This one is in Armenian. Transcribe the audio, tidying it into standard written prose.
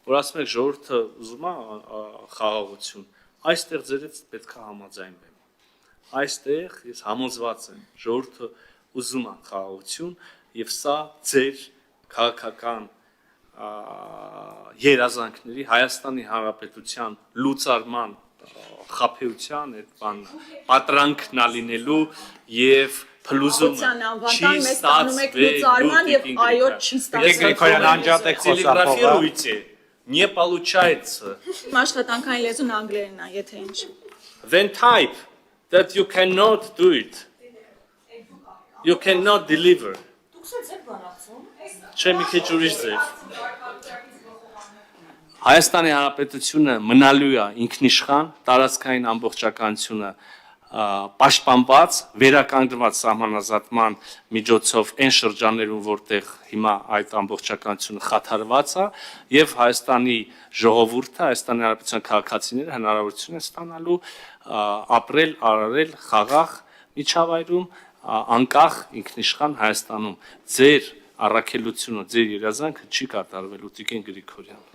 որ ասում եք ժողովուրդը ուզում է խաղաղություն, այստեղ ձերից պետք է համաձայնվեմ։ Այստեղ ես համոզված եմ, ժողովուրդը ուզում է խաղաղություն եւ սա ձեր քաղաքական երազանքների Հայաստանի Հանրապետության լուծարման խաբեության այդ բան պատրանքն ալինելու եւ փլուզումը չի ստացվելու եւ այո չի ստացվելու телеграфируйте не получается աշխատանքային լեզուն անգլերենն է եթե ինչ then type that you cannot do it you cannot deliver Չէ մի քիչ ուրիշ ձև Հայաստանի Հանրապետությունը մնալու է ինքնիշխան, տարածքային ամբողջականությունը պաշտպանված, վերականգնված սահմանազատման միջոցով այն շրջաններում, որտեղ հիմա այդ ամբողջականությունը խաթարված է, եւ Հայաստանի ժողովուրդը, Հայաստանի Հանրապետության քաղաքացիները հնարավորություն են ստանալու ապրել, արարել խաղաղ միջավայրում, անկախ ինքնիշխան Հայաստանում։ Ձեր առաքելությունը, ձեր երազանքը չի կատարվելու Տիկին Գրիգորյան։